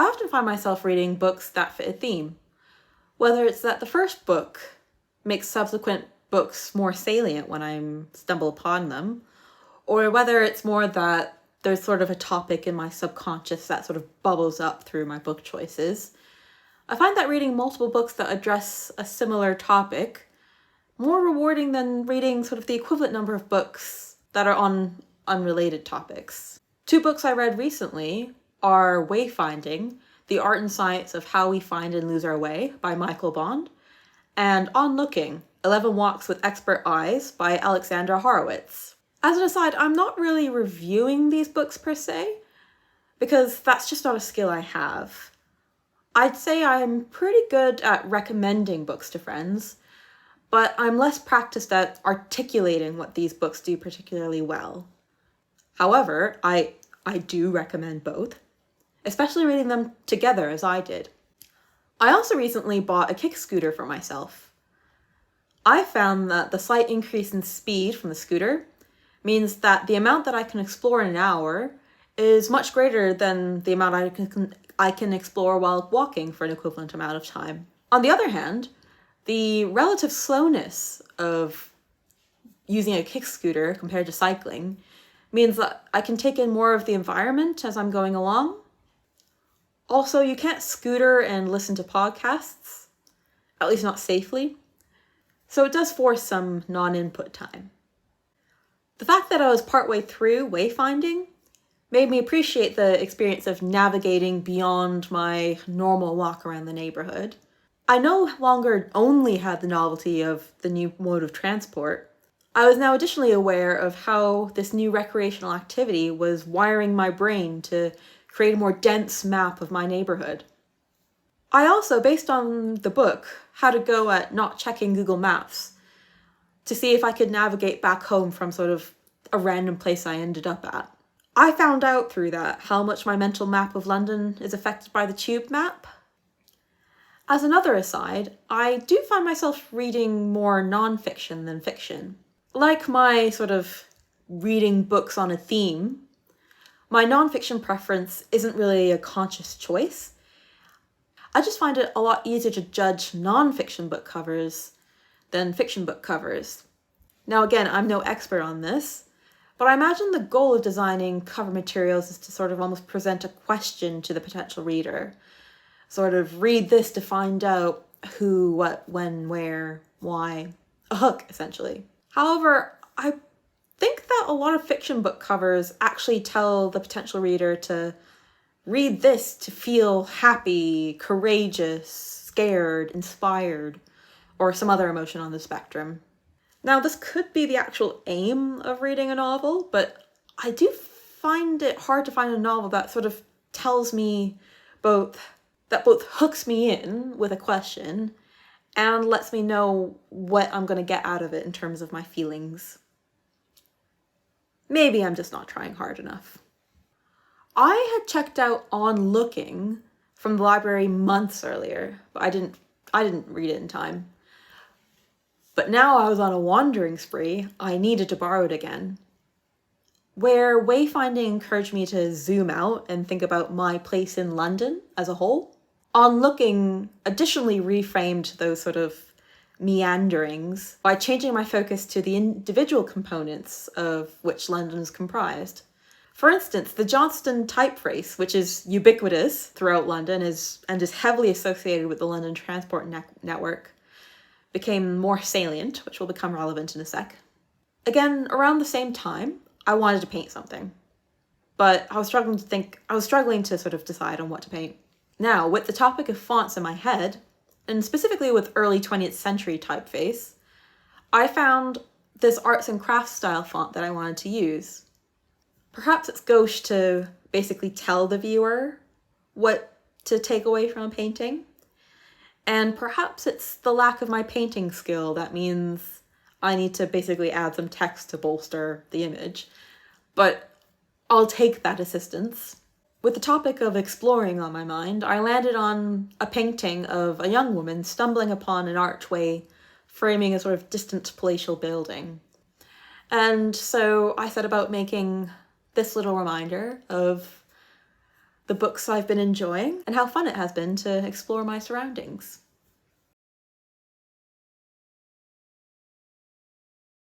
I often find myself reading books that fit a theme. Whether it's that the first book makes subsequent books more salient when I stumble upon them, or whether it's more that there's sort of a topic in my subconscious that sort of bubbles up through my book choices. I find that reading multiple books that address a similar topic more rewarding than reading sort of the equivalent number of books that are on unrelated topics. 2 books I read recently are Wayfinding, The Art and Science of How We Find and Lose Our Way by Michael Bond, and On Looking, 11 Walks with Expert Eyes by Alexandra Horowitz. As an aside, I'm not really reviewing these books per se, because that's just not a skill I have. I'd say I'm pretty good at recommending books to friends, but I'm less practiced at articulating what these books do particularly well. However, I do recommend both, especially reading them together as I did. I also recently bought a kick scooter for myself. I found that the slight increase in speed from the scooter means that the amount that I can explore in an hour is much greater than the amount I can explore while walking for an equivalent amount of time. On the other hand, the relative slowness of using a kick scooter compared to cycling means that I can take in more of the environment as I'm going along. Also, you can't scooter and listen to podcasts, at least not safely, so it does force some non-input time. The fact that I was partway through Wayfinding made me appreciate the experience of navigating beyond my normal walk around the neighborhood. I no longer only had the novelty of the new mode of transport. I was now additionally aware of how this new recreational activity was wiring my brain to create a more dense map of my neighborhood. I also, based on the book, had a go at not checking Google Maps to see if I could navigate back home from sort of a random place I ended up at. I found out through that how much my mental map of London is affected by the tube map. As another aside, I do find myself reading more non-fiction than fiction. Like my sort of reading books on a theme, my non-fiction preference isn't really a conscious choice. I just find it a lot easier to judge non-fiction book covers than fiction book covers. Now again, I'm no expert on this, but I imagine the goal of designing cover materials is to sort of almost present a question to the potential reader. Sort of read this to find out who, what, when, where, why. A hook, essentially. However, I think that a lot of fiction book covers actually tell the potential reader to read this to feel happy, courageous, scared, inspired, or some other emotion on the spectrum. Now, this could be the actual aim of reading a novel, but I do find it hard to find a novel that sort of tells me both hooks me in with a question and lets me know what I'm going to get out of it in terms of my feelings. Maybe I'm just not trying hard enough. I had checked out On Looking from the library months earlier, but I didn't read it in time. But now I was on a wandering spree, I needed to borrow it again. Where Wayfinding encouraged me to zoom out and think about my place in London as a whole, On Looking additionally reframed those sort of meanderings by changing my focus to the individual components of which London is comprised. For instance, the Johnston typeface, which is ubiquitous throughout London and is heavily associated with the London Transport Network, became more salient, which will become relevant in a sec. Again, around the same time, I wanted to paint something, but I was struggling to sort of decide on what to paint. Now, with the topic of fonts in my head, and specifically with early 20th century typeface, I found this arts and crafts style font that I wanted to use. Perhaps it's gauche to basically tell the viewer what to take away from a painting, and perhaps it's the lack of my painting skill that means I need to basically add some text to bolster the image, but I'll take that assistance. With the topic of exploring on my mind, I landed on a painting of a young woman stumbling upon an archway framing a sort of distant palatial building. And so I set about making this little reminder of the books I've been enjoying, and how fun it has been to explore my surroundings.